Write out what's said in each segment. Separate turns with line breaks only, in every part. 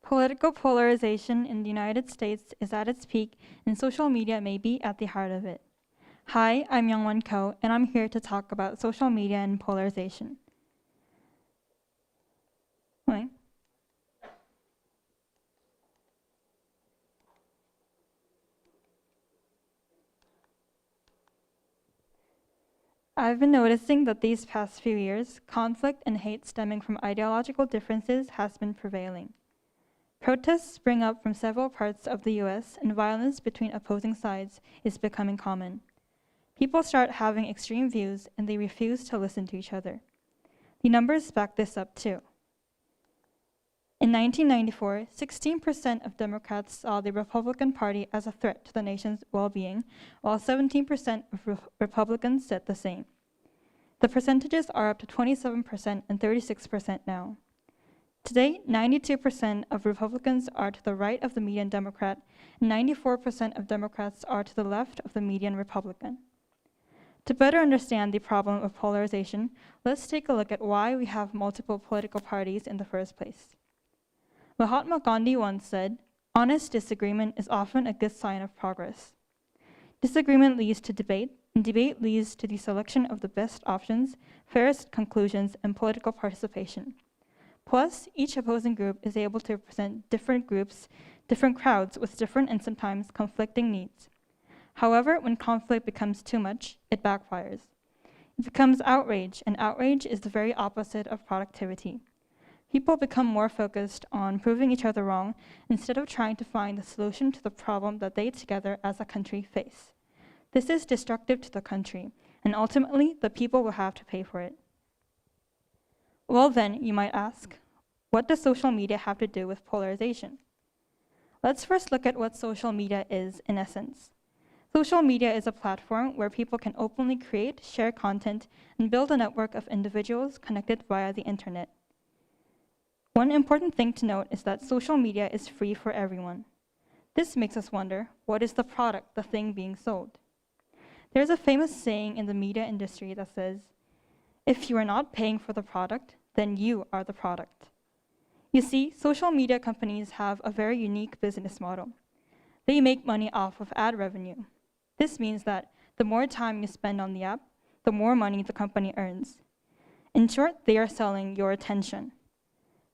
Political polarization in the United States is at its peak, and social media may be at the heart of it. Hi, I'm Youngwon Ko, and I'm here to talk about social media and polarization. Wait. I've been noticing that these past few years, conflict and hate stemming from ideological differences has been prevailing. Protests spring up from several parts of the US, and violence between opposing sides is becoming common. People start having extreme views, and they refuse to listen to each other. The numbers back this up too. In 1994, 16% of Democrats saw the Republican Party as a threat to the nation's well-being, while 17% of Republicans said the same. The percentages are up to 27% and 36% now. Today, 92% of Republicans are to the right of the median Democrat, and 94% of Democrats are to the left of the median Republican. To better understand the problem of polarization, let's take a look at why we have multiple political parties in the first place. Mahatma Gandhi once said, "Honest disagreement is often a good sign of progress." Disagreement leads to debate, and debate leads to the selection of the best options, fairest conclusions, and political participation. Plus, each opposing group is able to represent different groups, different crowds with different and sometimes conflicting needs. However, when conflict becomes too much, it backfires. It becomes outrage, and outrage is the very opposite of productivity. People become more focused on proving each other wrong instead of trying to find the solution to the problem that they together as a country face. This is destructive to the country, and ultimately, the people will have to pay for it. Well then, you might ask, what does social media have to do with polarization? Let's first look at what social media is in essence. Social media is a platform where people can openly create, share content, and build a network of individuals connected via the internet. One important thing to note is that social media is free for everyone. This makes us wonder, what is the product, the thing being sold? There's a famous saying in the media industry that says, "If you are not paying for the product, then you are the product." You see, social media companies have a very unique business model. They make money off of ad revenue. This means that the more time you spend on the app, the more money the company earns. In short, they are selling your attention.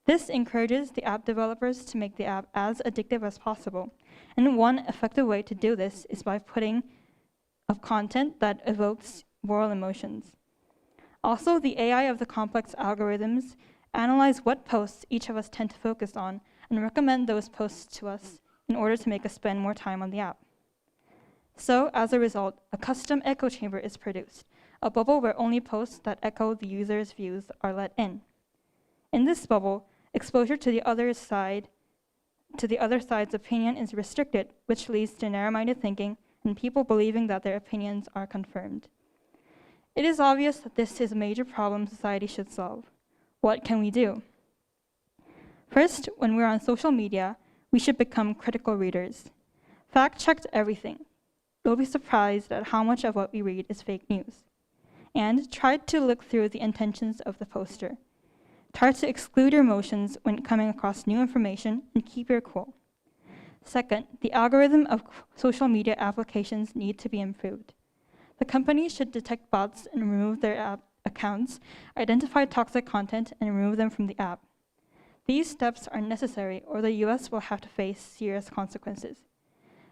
This encourages the app developers to make the app as addictive as possible, and one effective way to do this is by putting up content that evokes moral emotions. Also, the AI of the complex algorithms analyze what posts each of us tend to focus on and recommend those posts to us in order to make us spend more time on the app. So, as a result, a custom echo chamber is produced, a bubble where only posts that echo the user's views are let in. In this bubble, exposure to the other side's opinion is restricted, which leads to narrow-minded thinking and people believing that their opinions are confirmed. It is obvious that this is a major problem society should solve. What can we do? First, when we're on social media, we should become critical readers. Fact-check everything. You'll be surprised at how much of what we read is fake news. And try to look through the intentions of the poster. Try to exclude your emotions when coming across new information and keep your cool. Second, the algorithm of social media applications need to be improved. The companies should detect bots and remove their app accounts, identify toxic content, and remove them from the app. These steps are necessary, or the US will have to face serious consequences.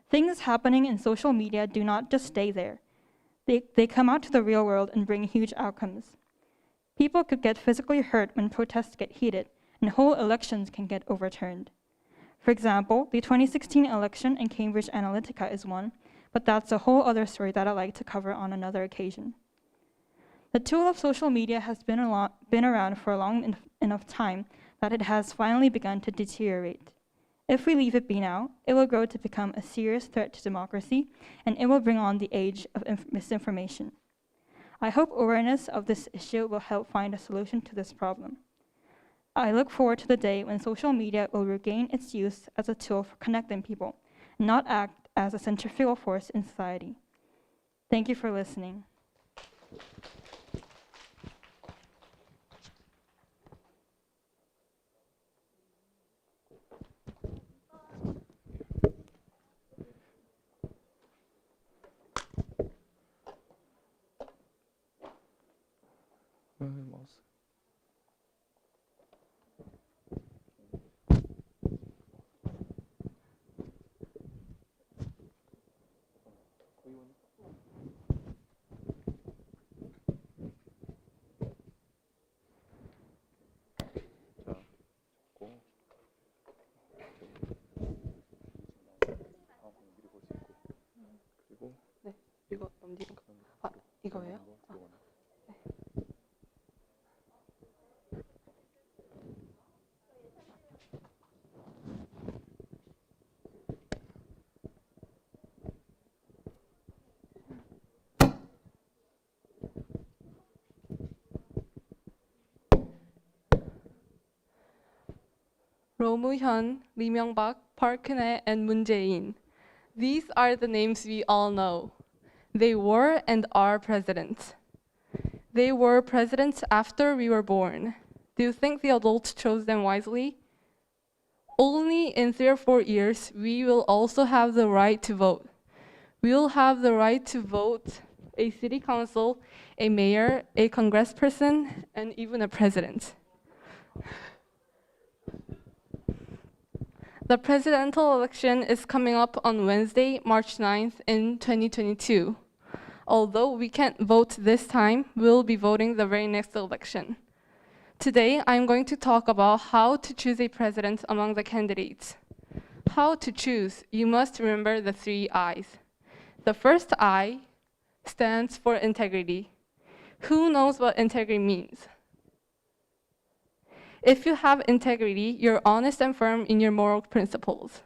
Things happening in social media do not just stay there. They come out to the real world and bring huge outcomes. People could get physically hurt when protests get heated, and whole elections can get overturned. For example, the 2016 election in Cambridge Analytica is one, but that's a whole other story that I'd like to cover on another occasion. The tool of social media has been around for a long enough time that it has finally begun to deteriorate. If we leave it be now, it will grow to become a serious threat to democracy, and it will bring on the age of misinformation. I hope awareness of this issue will help find a solution to this problem. I look forward to the day when social media will regain its use as a tool for connecting people, and not act as a centrifugal force in society. Thank you for listening.
maus. 자, 고 미리 볼 수 있고 그리고
네, 이거 넘기는 거. 아, 이거예요? 아, 네. 노무현, Lee Myung-bak, Park Geun-hye, and Moon Jae-in. These are the names we all know. They were and are presidents. They were presidents after we were born. Do you think the adults chose them wisely? Only in 3 or 4 years, we will also have the right to vote. We will have the right to vote a city council, a mayor, a congressperson, and even a president. The presidential election is coming up on Wednesday, March 9th in 2022. Although we can't vote this time, we'll be voting the very next election. Today, I'm going to talk about how to choose a president among the candidates. How to choose, you must remember the 3 I's. The first I stands for integrity. Who knows what integrity means? If you have integrity, you're honest and firm in your moral principles.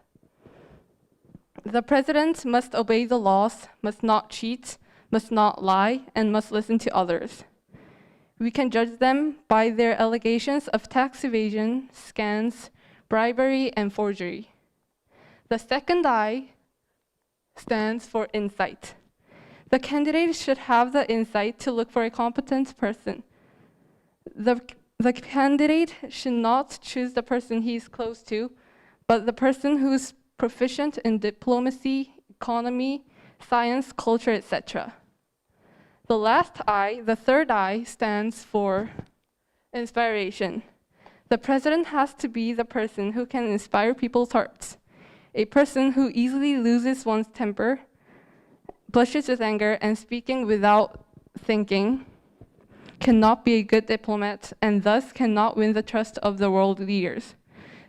The president must obey the laws, must not cheat, must not lie, and must listen to others. We can judge them by their allegations of tax evasion, scams, bribery, and forgery. The second I stands for insight. The candidate should have the insight to look for a competent person. The candidate should not choose the person he's close to, but the person who's proficient in diplomacy, economy, science, culture, etc. The last I, the third I, stands for inspiration. The president has to be the person who can inspire people's hearts. A person who easily loses one's temper, blushes with anger, and speaking without thinking cannot be a good diplomat and thus cannot win the trust of the world leaders.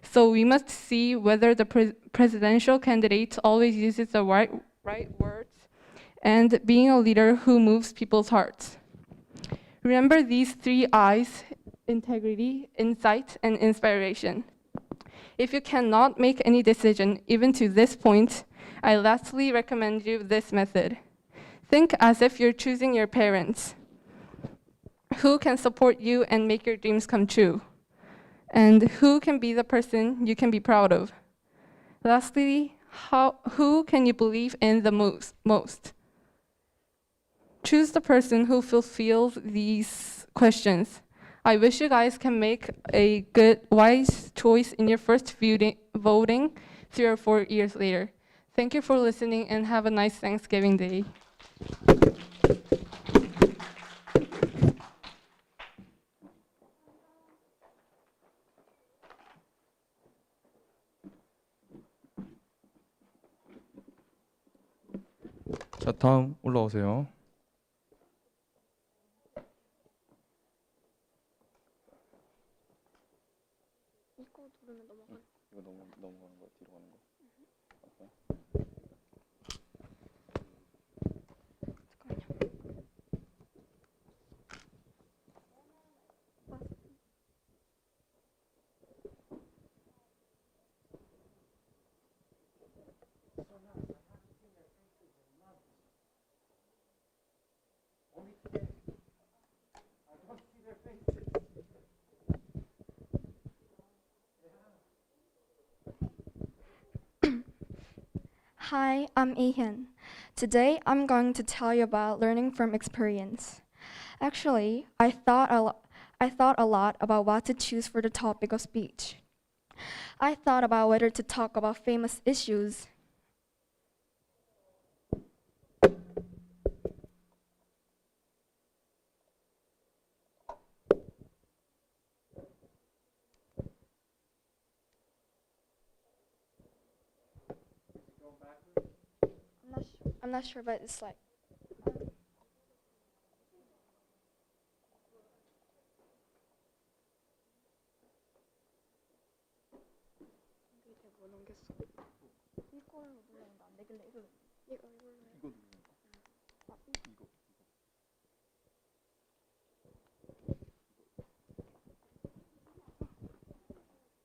So we must see whether the presidential candidate always uses the right words and being a leader who moves people's hearts. Remember these 3 I's: integrity, insight, and inspiration. If you cannot make any decision, even to this point, I lastly recommend you this method. Think as if you're choosing your parents, who can support you and make your dreams come true, and who can be the person you can be proud of. Lastly, who can you believe in the most? Choose the person who fulfills these questions. I wish you guys can make a good, wise choice in your first voting 3 or 4 years later. Thank you for listening and have a nice Thanksgiving Day.
자, 다음 올라오세요.
이거 누르면 넘어가는
이거 넘어가는 거, 뒤로 가는 거.
Hi, I'm Ihyun. Today, I'm going to tell you about learning from experience. Actually, I thought a lot about what to choose for the topic of speech. I thought about whether to talk about famous issues, I'm not sure, but it's like.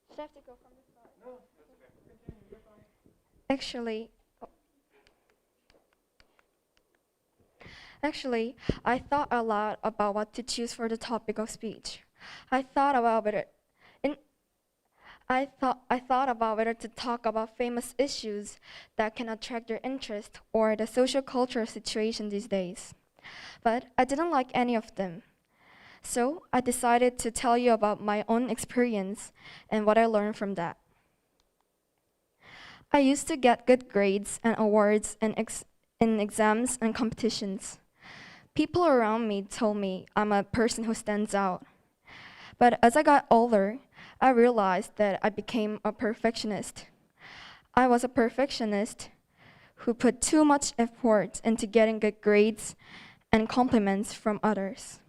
Should I have to go from the start? No, that's okay. Continue, you're fine. Actually, I thought a lot about what to choose for the topic of speech. I thought about whether I thought about whether to talk about famous issues that can attract your interest or the social cultural situation these days. But I didn't like any of them. So I decided to tell you about my own experience and what I learned from that. I used to get good grades and awards in exams and competitions. People around me told me I'm a person who stands out. But as I got older, I realized that I became a perfectionist. I was a perfectionist who put too much effort into getting good grades and compliments from others.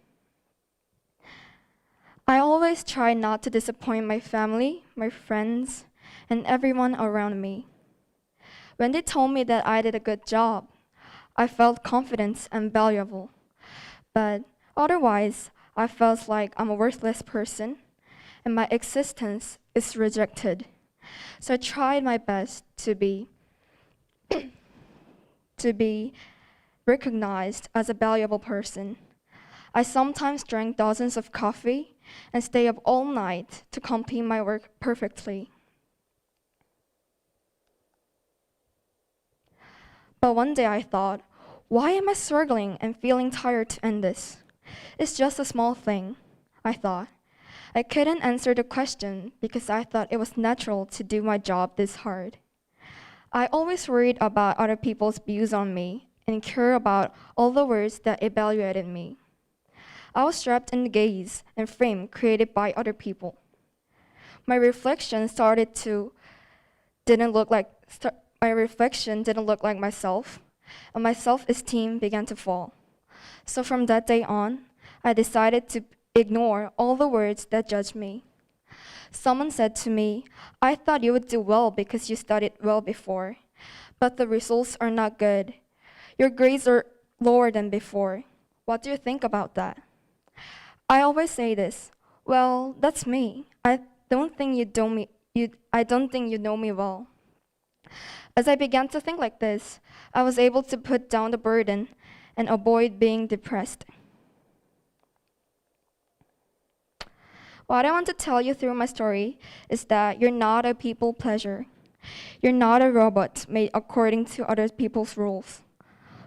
I always try not to disappoint my family, my friends, and everyone around me. When they told me that I did a good job, I felt confident and valuable. But otherwise, I felt like I'm a worthless person and my existence is rejected. So I tried my best to be recognized as a valuable person. I sometimes drank dozens of coffee and stay up all night to complete my work perfectly. But one day I thought, why am I struggling and feeling tired to end this? It's just a small thing, I thought. I couldn't answer the question because I thought it was natural to do my job this hard. I always worried about other people's views on me and cared about all the words that evaluated me. I was trapped in the gaze and frame created by other people. My reflection didn't look like myself, and my self-esteem began to fall. So from that day on, I decided to ignore all the words that judged me. Someone said to me, I thought you would do well because you studied well before, but the results are not good. Your grades are lower than before. What do you think about that? I always say this, well, that's me. I don't think you know me well. As I began to think like this, I was able to put down the burden and avoid being depressed. What I want to tell you through my story is that you're not a people pleaser. You're not a robot made according to other people's rules.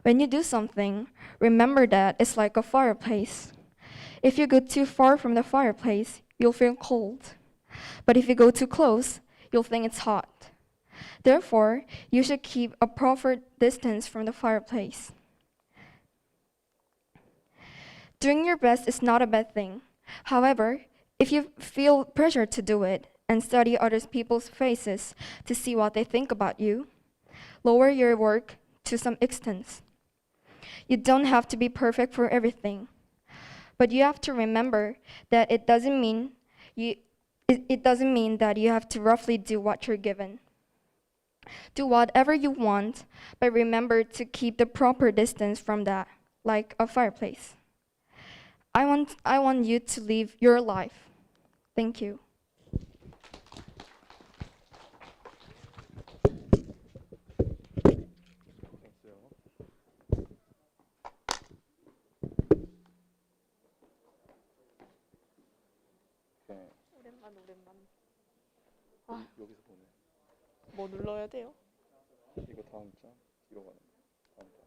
When you do something, remember that it's like a fireplace. If you go too far from the fireplace, you'll feel cold. But if you go too close, you'll think it's hot. Therefore, you should keep a proper distance from the fireplace. Doing your best is not a bad thing. However, if you feel pressure to do it and study other people's faces to see what they think about you, lower your work to some extent. You don't have to be perfect for everything, but you have to remember that it doesn't mean that you have to roughly do what you're given. Do whatever you want, but remember to keep the proper distance from that, like a fireplace. I want you to live your life. Thank you.
됐어요. 네,
오랜만.
여기서 보내.
뭐 눌러야 돼요?
이거 다음 장 뒤로 가는 거. 다음 장.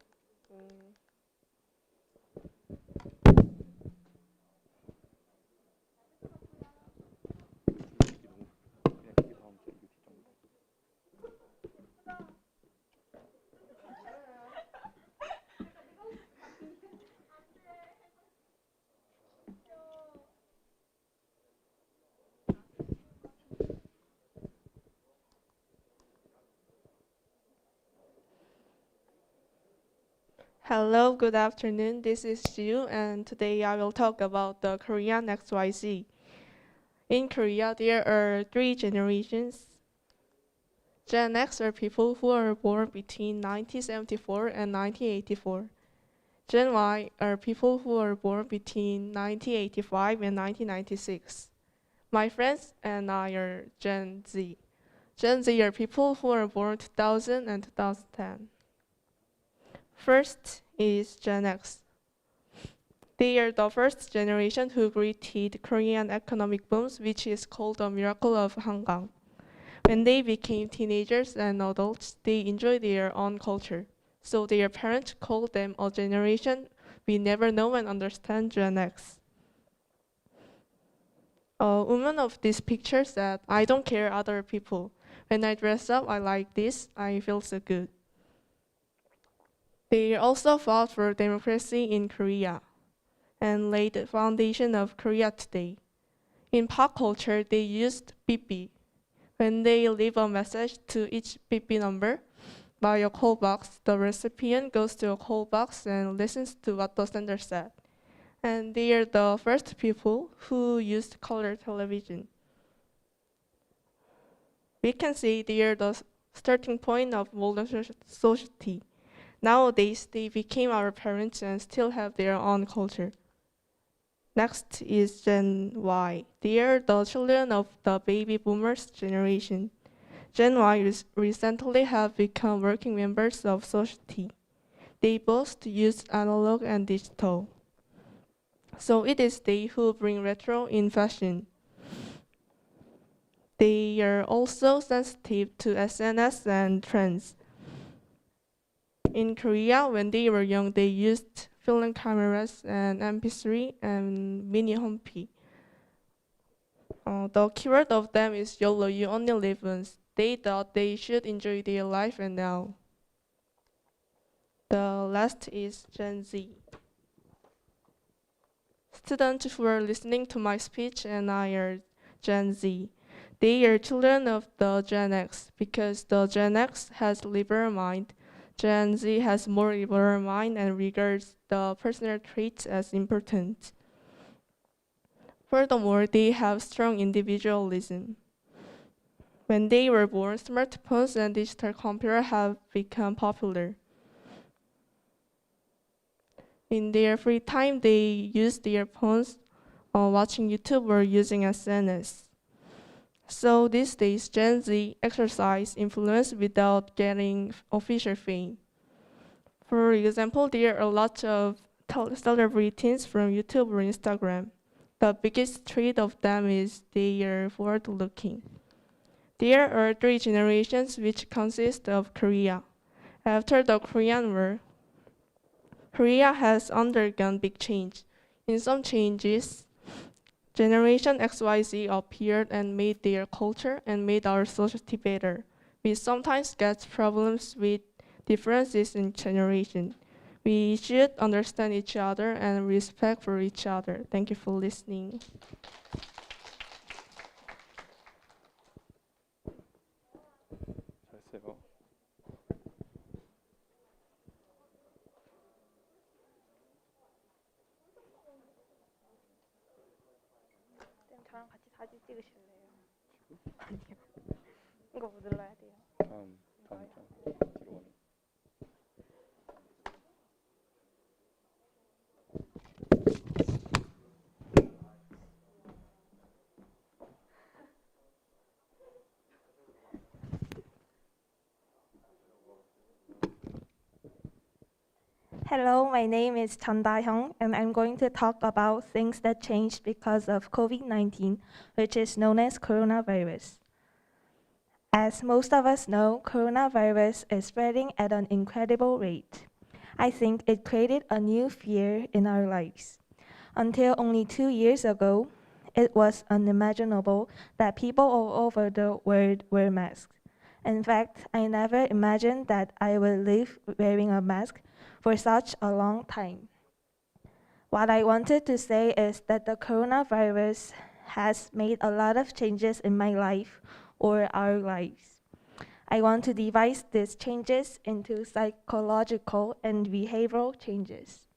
그냥 이게 다음 장, 이게 뒷장.
Hello, good afternoon. This is Jiu, and today I will talk about the Korean XYZ. In Korea, there are three generations. Gen X are people who are born between 1974 and 1984. Gen Y are people who are born between 1985 and 1996. My friends and I are Gen Z. Gen Z are people who are born 2000 and 2010. First is Gen X. They are the first generation who greeted Korean economic booms, which is called the miracle of Hangang. When they became teenagers and adults, they enjoyed their own culture. So their parents called them a generation we never know and understand, Gen X. A woman of this picture said, "I don't care other people. When I dress up, I like this, I feel so good." They also fought for democracy in Korea and laid the foundation of Korea today. In pop culture, they used BB. When they leave a message to each BB number by a call box, the recipient goes to a call box and listens to what the sender said. And they are the first people who used color television. We can say they are the starting point of modern society. Nowadays, they became our parents and still have their own culture. Next is Gen Y. They are the children of the baby boomers generation. Gen Y recently have become working members of society. They both use analog and digital. So it is they who bring retro in fashion. They are also sensitive to SNS and trends. In Korea, when they were young, they used film cameras and MP3 and mini homepie. The keyword of them is YOLO, you only live once. They thought they should enjoy their life and now. The last is Gen Z. Students who are listening to my speech and I are Gen Z. They are children of the Gen X because the Gen X has liberal mind. Gen Z has more liberal mind and regards the personal traits as important. Furthermore, they have strong individualism. When they were born, smartphones and digital computers have become popular. In their free time, they use their phones watching YouTube or using SNS. So these days, Gen Z exercise influence without getting official fame. For example, there are a lot of celebrities from YouTube or Instagram. The biggest trait of them is they are forward-looking. There are three generations which consist of Korea. After the Korean War, Korea has undergone big change. In some changes, Generation XYZ appeared and made their culture and made our society better. We sometimes get problems with differences in generation. We should understand each other and respect for each other. Thank you for listening.
잘했어요.
저랑 같이 사진 찍으실래요? 아니요. 이거 뭐 눌러야 돼요?
다음 장 뒤로 가는.
Hello, my name is Chun Da-hyung, and I'm going to talk about things that changed because of COVID-19, which is known as coronavirus. As most of us know, coronavirus is spreading at an incredible rate. I think it created a new fear in our lives. Until only 2 years ago, it was unimaginable that people all over the world wear masks. In fact, I never imagined that I would live wearing a mask for such a long time. What I wanted to say is that the coronavirus has made a lot of changes in my life or our lives. I want to divide these changes into psychological and behavioral changes.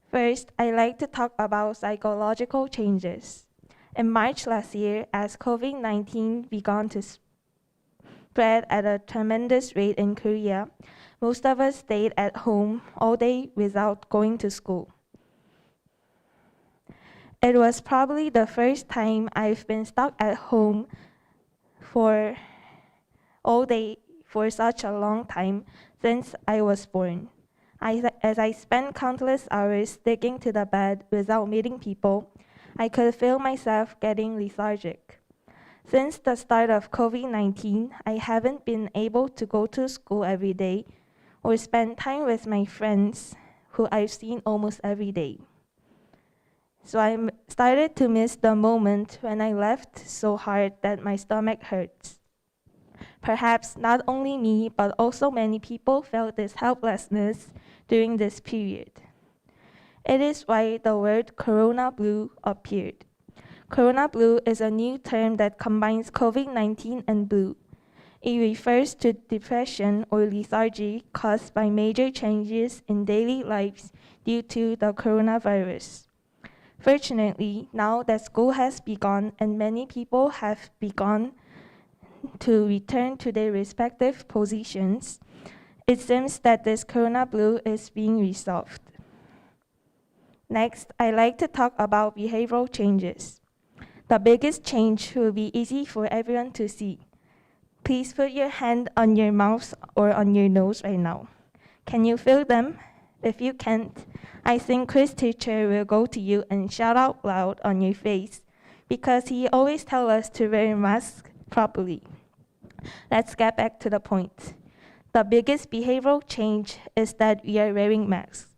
First, I like to talk about psychological changes. In March last year, as COVID-19 began to spread at a tremendous rate in Korea, most of us stayed at home all day without going to school. It was probably the first time I've been stuck at home for all day for such a long time since I was born. As I spent countless hours sticking to the bed without meeting people, I could feel myself getting lethargic. Since the start of COVID-19, I haven't been able to go to school every day or spend time with my friends who I've seen almost every day. So I started to miss the moment when I laughed so hard that my stomach hurts. Perhaps not only me, but also many people felt this helplessness during this period. It is why the word Corona Blue appeared. Corona Blue is a new term that combines COVID-19 and blue. It refers to depression or lethargy caused by major changes in daily lives due to the coronavirus. Fortunately, now that school has begun and many people have begun to return to their respective positions, it seems that this Corona Blue is being resolved. Next, I like to talk about behavioral changes. The biggest change will be easy for everyone to see. Please put your hand on your mouth or on your nose right now. Can you feel them? If you can't, I think Chris' teacher will go to you and shout out loud on your face because he always tells us to wear masks properly. Let's get back to the point. The biggest behavioral change is that we are wearing masks.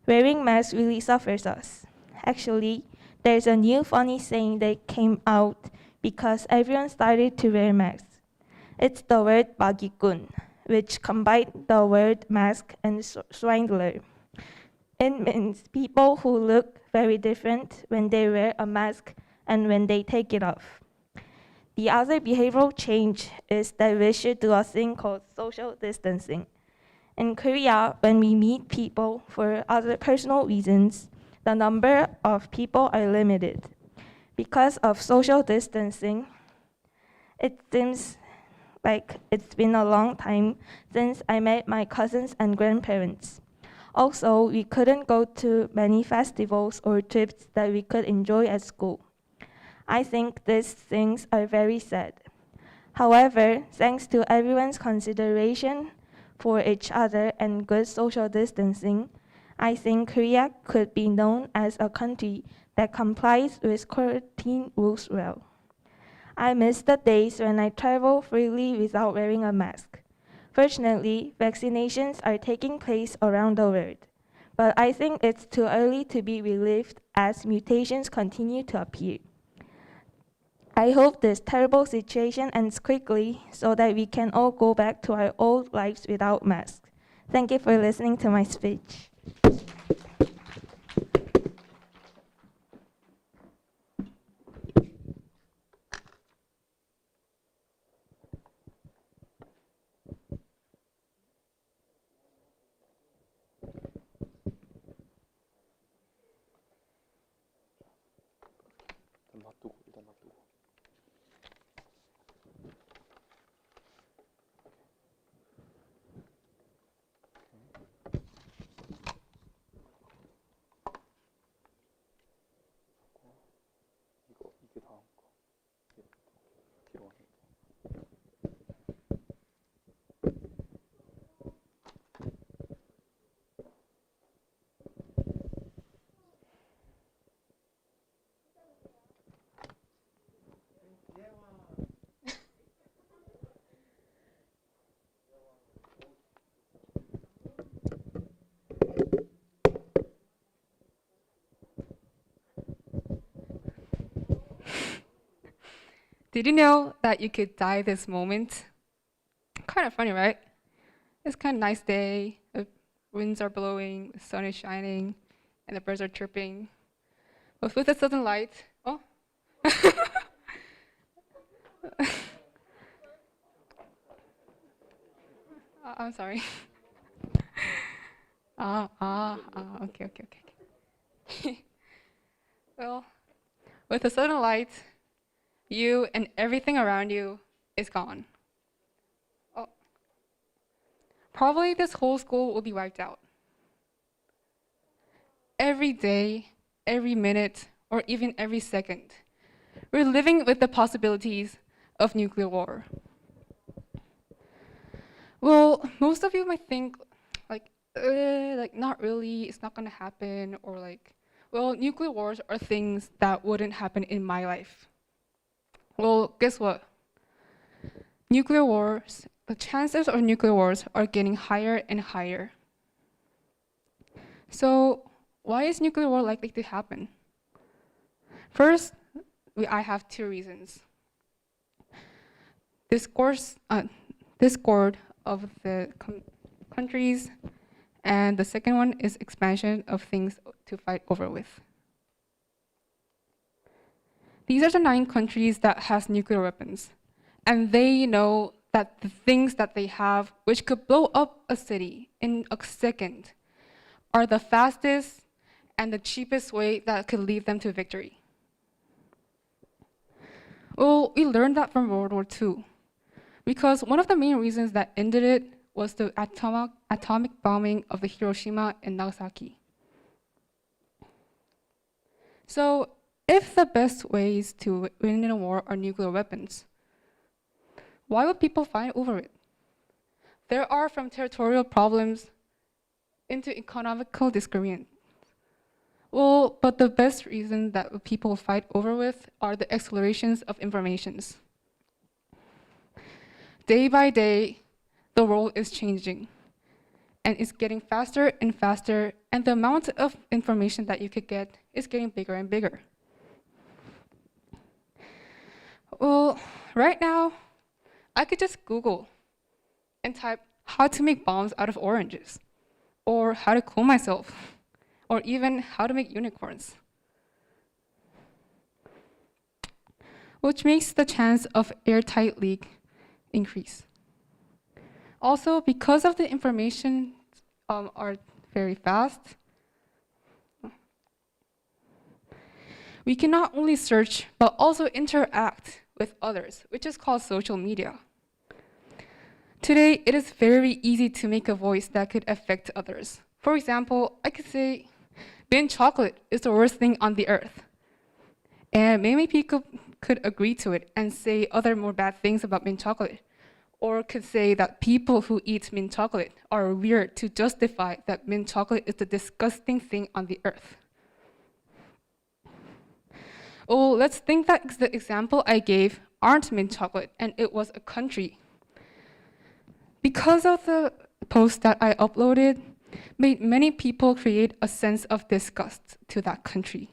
Wearing masks really suffers us. Actually, there's a new funny saying that came out because everyone started to wear masks. It's the word bagikun, which combined the word mask and swindler. It means people who look very different when they wear a mask and when they take it off. The other behavioral change is that we should do a thing called social distancing. In Korea, when we meet people for other personal reasons, the number of people are limited. Because of social distancing, it seems like it's been a long time since I met my cousins and grandparents. Also, we couldn't go to many festivals or trips that we could enjoy at school. I think these things are very sad. However, thanks to everyone's consideration for each other and good social distancing, I think Korea could be known as a country that complies with quarantine rules well. I miss the days when I travel freely without wearing a mask. Fortunately, vaccinations are taking place around the world, but I think it's too early to be relieved as mutations continue to appear. I hope this terrible situation ends quickly so that we can all go back to our old lives without masks. Thank you for listening to my speech.
일단 놔두고. 이게 다음 거. 뒤로 가는 거.
Did you know that you could die this moment? Kind of funny, right? It's kind of nice day. The winds are blowing, the sun is shining, and the birds are chirping. But with the sudden light, oh. I'm sorry. Okay. Well, with a sudden light, you and everything around you is gone. Oh. Probably this whole school will be wiped out. Every day, every minute, or even every second, we're living with the possibilities of nuclear war. Well, most of you might think, like not really, it's not gonna happen, or like, well, nuclear wars are things that wouldn't happen in my life. Well, guess what? Nuclear wars, the chances of nuclear wars are getting higher and higher. So, why is nuclear war likely to happen? First, I have two reasons. Discord of the countries, and the second one is expansion of things to fight over with. These are the 9 countries that has nuclear weapons, and they know that the things that they have, which could blow up a city in a second, are the fastest and the cheapest way that could lead them to victory. Well, we learned that from World War II, because one of the main reasons that ended it was the atomic bombing of the Hiroshima and Nagasaki. So, if the best ways to win in a war are nuclear weapons, why would people fight over it? There are from territorial problems into economical disagreement. Well, but the best reason that people fight over with are the accelerations of informations. Day by day, the world is changing, and it's getting faster and faster, and the amount of information that you could get is getting bigger and bigger. Well, right now, I could just Google and type how to make bombs out of oranges, or how to cool myself, or even how to make unicorns, which makes the chance of airtight leak increase. Also, because of the information are very fast, we can not only search, but also interact with others, which is called social media. Today, it is very easy to make a voice that could affect others. For example, I could say, mint chocolate is the worst thing on the earth. And maybe people could agree to it and say other more bad things about mint chocolate. Or could say that people who eat mint chocolate are weird to justify that mint chocolate is the disgusting thing on the earth. Oh, let's think that the example I gave aren't mint chocolate and it was a country. Because of the post that I uploaded, made many people create a sense of disgust to that country,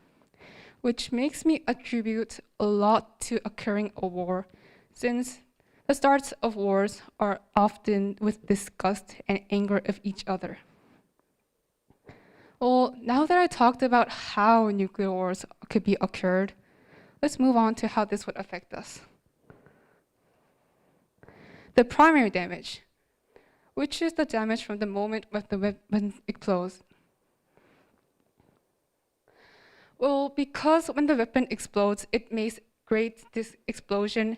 which makes me attribute a lot to occurring a war, since the starts of wars are often with disgust and anger of each other. Well, now that I talked about how nuclear wars could be occurred, let's move on to how this would affect us. The primary damage, which is the damage from the moment when the weapon explodes. Well, because when the weapon explodes, it makes this explosion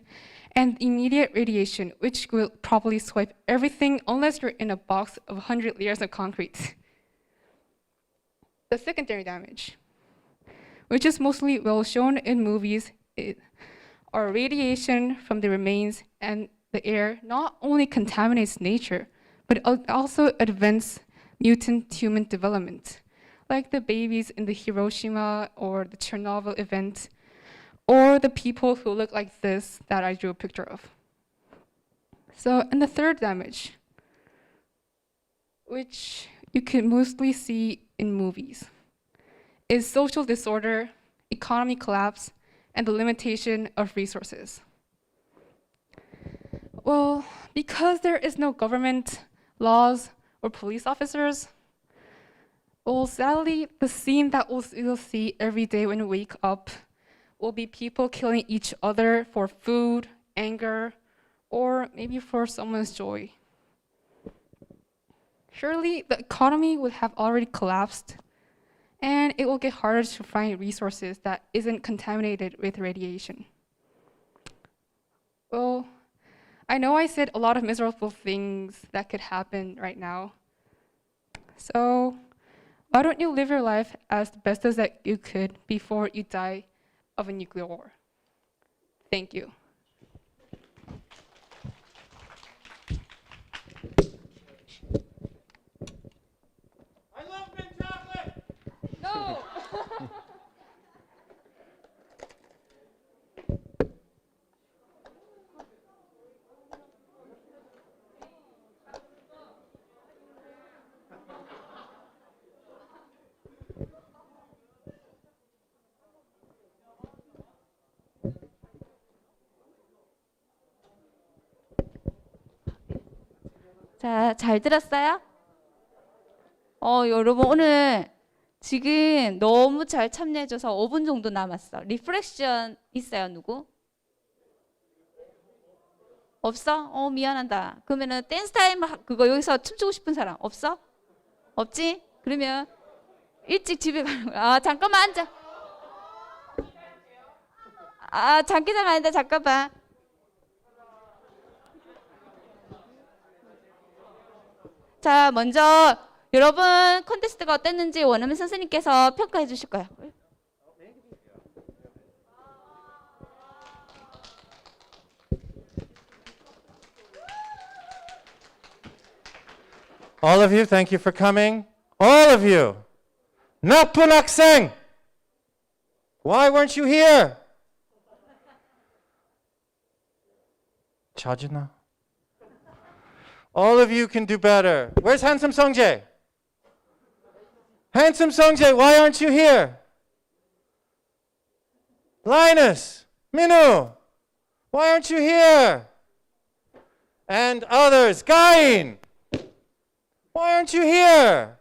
and immediate radiation, which will probably swipe everything unless you're in a box of 100 layers of concrete. The secondary damage, which is mostly well shown in movies, are radiation from the remains, and the air not only contaminates nature, but also advances mutant human development, like the babies in the Hiroshima or the Chernobyl event, or the people who look like this that I drew a picture of. So, and the third damage, which you can mostly see in movies, is social disorder, economy collapse, and the limitation of resources. Well, because there is no government, laws, or police officers, well, sadly, the scene that we'll see every day when we wake up will be people killing each other for food, anger, or maybe for someone's joy. surely the economy would have already collapsed, and it will get harder to find resources that isn't contaminated with radiation. Well, I know I said a lot of miserable things that could happen right now. So why don't you live your life as best as that you could before you die of a nuclear war? Thank you.
I love mint chocolate!
No!
자, 잘 들었어요? 여러분 오늘 지금 너무 잘 참여해줘서 5분 정도 남았어. 리프렉션 있어요, 누구? 없어? 미안하다. 그러면은 댄스 타임 그거 여기서 춤추고 싶은 사람 없어? 없지? 그러면 일찍 집에 가는 거야. 아, 잠깐만 앉아. 아, 장기자랑 아니다. 잠깐만. 자, 먼저 여러분 콘테스트가 어땠는지 원어민 선생님께서 평가해 주실 거예요.
All of you, thank you for coming. All of you. 나쁜 학생! Why weren't you here? 짜증나. All of you can do better. Where's Handsome Songjae? Handsome Songjae, why aren't you here? Linus, Minu, why aren't you here? And others, Gain, why aren't you here?